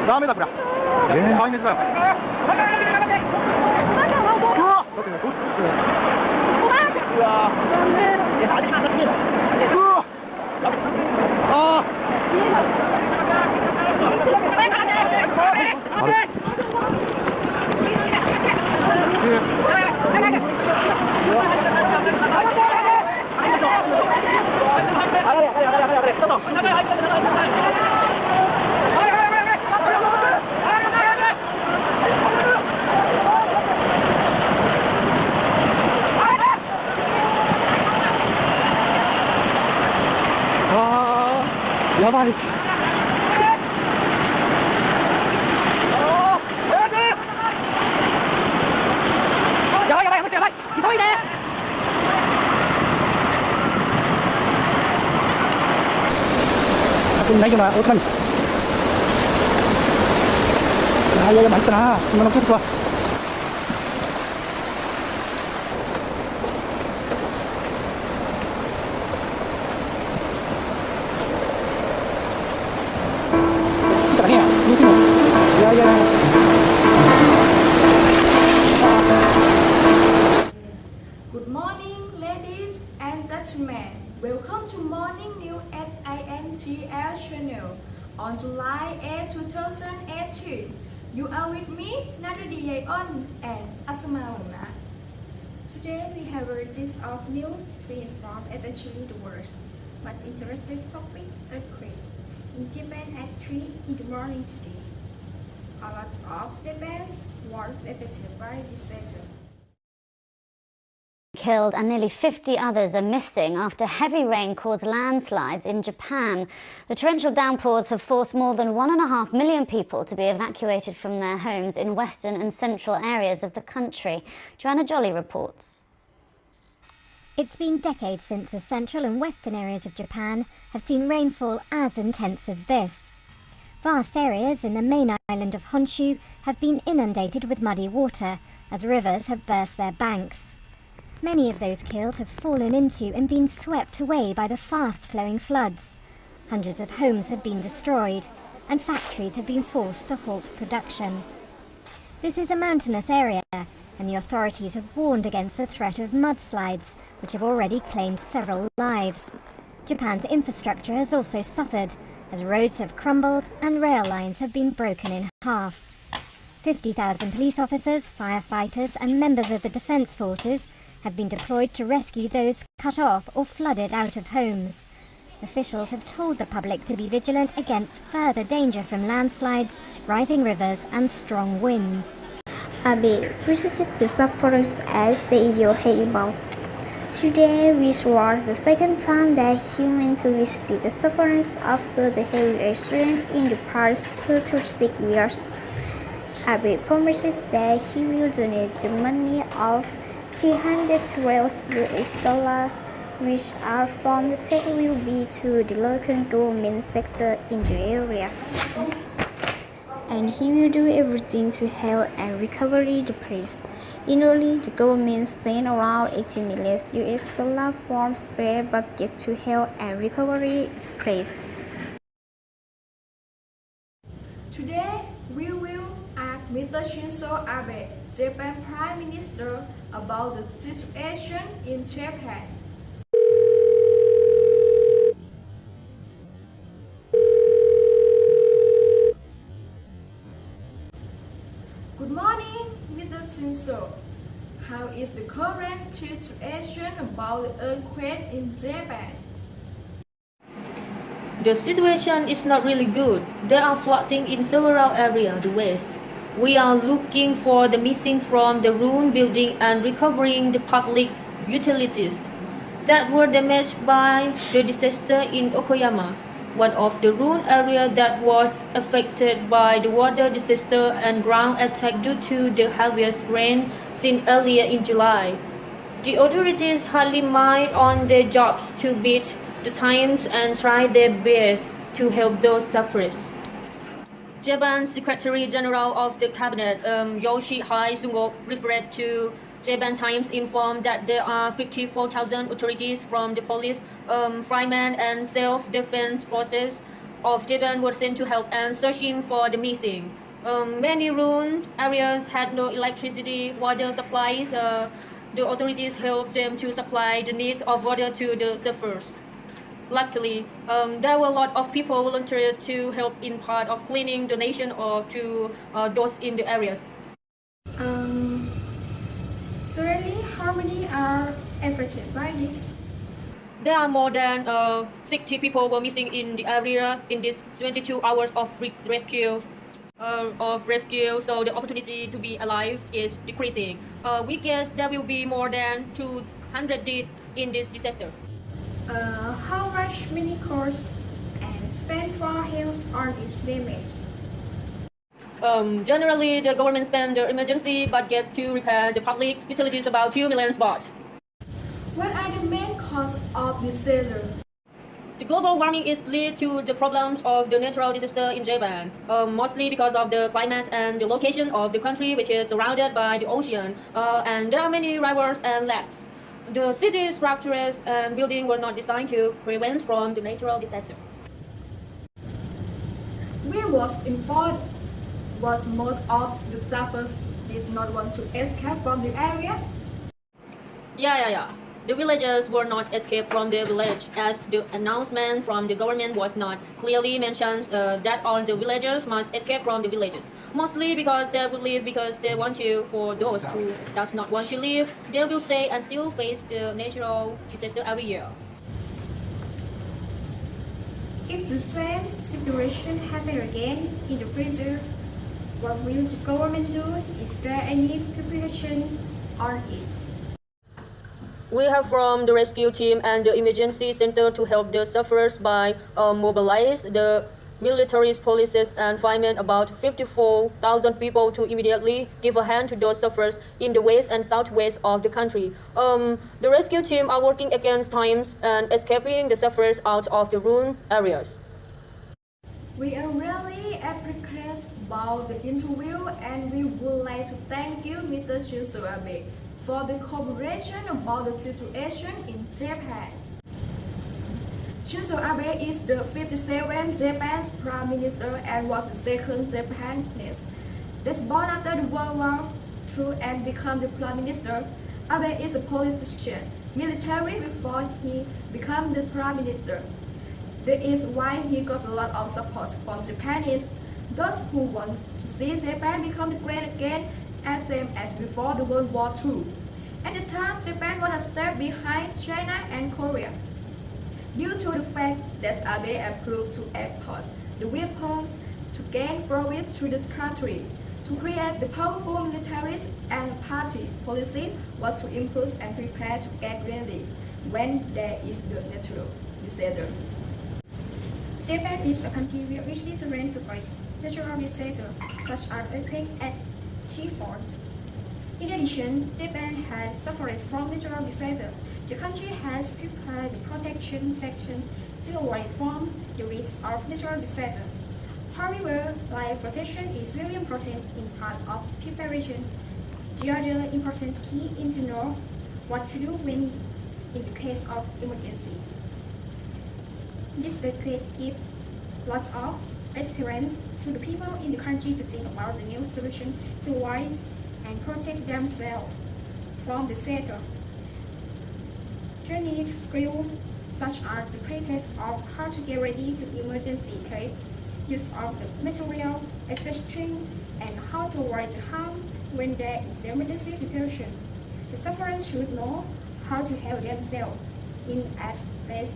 다음에다 그래. 다음에 줘. 야바이. 나이가 5천. 아, 얘가 많잖아. 이거는 꼭 좋아. Good morning, ladies and gentlemen. Welcome to Morning News at INTL channel on July 8, 2018. You are with me, Nartruedee Yai-on and Asma Wangnah. Today we have a list of news to inform especially the worst, most interesting topic, earthquake in Japan at 3 in the morning today. A lot of Japan's was affected by this weather. Killed and nearly 50 others are missing after heavy rain caused landslides in Japan. The torrential downpours have forced more than 1.5 million people to be evacuated from their homes in western and central areas of the country. Joanna Jolly reports. It's been decades since the central and western areas of Japan have seen rainfall as intense as this. Vast areas in the main island of Honshu have been inundated with muddy water as rivers have burst their banks. Many of those killed have fallen into and been swept away by the fast-flowing floods. Hundreds of homes have been destroyed, and factories have been forced to halt production. This is a mountainous area, and the authorities have warned against the threat of mudslides, which have already claimed several lives. Japan's infrastructure has also suffered, as roads have crumbled and rail lines have been broken in half. 50,000 police officers, firefighters, and members of the defense forces have been deployed to rescue those cut off or flooded out of homes. Officials have told the public to be vigilant against further danger from landslides, rising rivers and strong winds. Abe visited the sufferers as CEO Heibao. Today, which was the second time that he went to visit the sufferers after the heavy accident in the past 36 years. Abe promises that he will donate the money of $312 which are from the tax will be to the local government sector in the area. And he will do everything to help and recover the place. In only the government spent around $80 million from spare buckets to help and recover the place. Today, we will ask Mr. Shinzo Abe, Japan Prime Minister, about the situation in Japan. Good morning, Mr. Shinzo. How is the current situation about the earthquake in Japan? The situation is not really good. There are flooding in several areas of the west. We are looking for the missing from the ruined building and recovering the public utilities that were damaged by the disaster in Okayama, one of the ruined areas that was affected by the water disaster and ground attack due to the heaviest rain seen earlier in July. The authorities hardly mind on their jobs to beat the times and try their best to help those sufferers. Japan's Secretary General of the Cabinet, Yoshihide Suga, referred to Japan Times, informed that there are 54,000 authorities from the police, firemen and self-defense forces of Japan were sent to help and searching for the missing. Many ruined areas had no electricity, water supplies. The authorities helped them to supply the needs of water to the surfers. Luckily, there were a lot of people volunteered to help in part of cleaning, donation, or to those in the areas. Certainly, how many are affected by this? There are more than 60 people were missing in the area in these 22 hours of rescue. So the opportunity to be alive is decreasing. We guess there will be more than 200 dead in this disaster. How much money costs and spent for health on this damage? Generally, the government spends the emergency budgets to repair the public utilities about 2 million baht. What are the main causes of disaster? The global warming is linked to the problems of the natural disaster in Japan, mostly because of the climate and the location of the country, which is surrounded by the ocean, and there are many rivers and lakes. The city structures and buildings were not designed to prevent from the natural disaster. We was informed, but most of the surfers did not want to escape from the area. Yeah. The villagers were not escaped from the village, as the announcement from the government was not clearly mentioned that all the villagers must escape from the villages. Mostly because they would leave because they want to. For those who does not want to leave, they will stay and still face the natural disaster every year. If the same situation happens again in the future, what will the government do? Is there any preparation on it? We have formed the rescue team and the emergency center to help the sufferers by mobilize the military policies and firemen, about 54,000 people, to immediately give a hand to those sufferers in the west and southwest of the country. The rescue team are working against times and escaping the sufferers out of the ruined areas. We are really appreciative about the interview, and we would like to thank you, Mr. Shinzo Abe, for the cooperation about the situation in Japan. Shinzo Abe is the 57th Japan's Prime Minister and was the second Japanese that's born after the World War II and became the Prime Minister. Abe is a politician, military before he became the Prime Minister. That is why he got a lot of support from Japanese, those who want to see Japan become great again, as same as before the World War II. At the time, Japan was a step behind China and Korea. Due to the fact that Abe approved to export the weapons to gain profit to the country, to create the powerful militaries and parties policy was to impose and prepare to get ready when there is the natural disaster. Japan is a country richly trained to face natural disasters such as earthquake and typhoon. In addition, Japan has suffered from natural disasters. The country has prepared the protection section to avoid from the risk of natural disaster. However, life protection is very important in part of preparation. The other important key is to know what to do when in the case of emergency. This decade gives lots of experience to the people in the country to think about the new solution to avoid and protect themselves from the disaster. Training skills such as the practice of how to get ready to emergency case, use of the material, etc., and how to avoid harm when there is an emergency situation. The sufferers should know how to help themselves in at least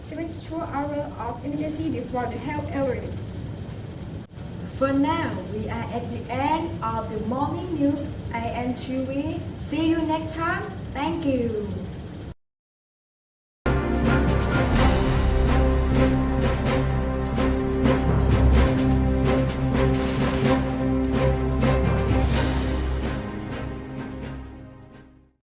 72 hours of emergency before the help arrives. For now, we are at the end of the morning news INTV. See you next time. Thank you.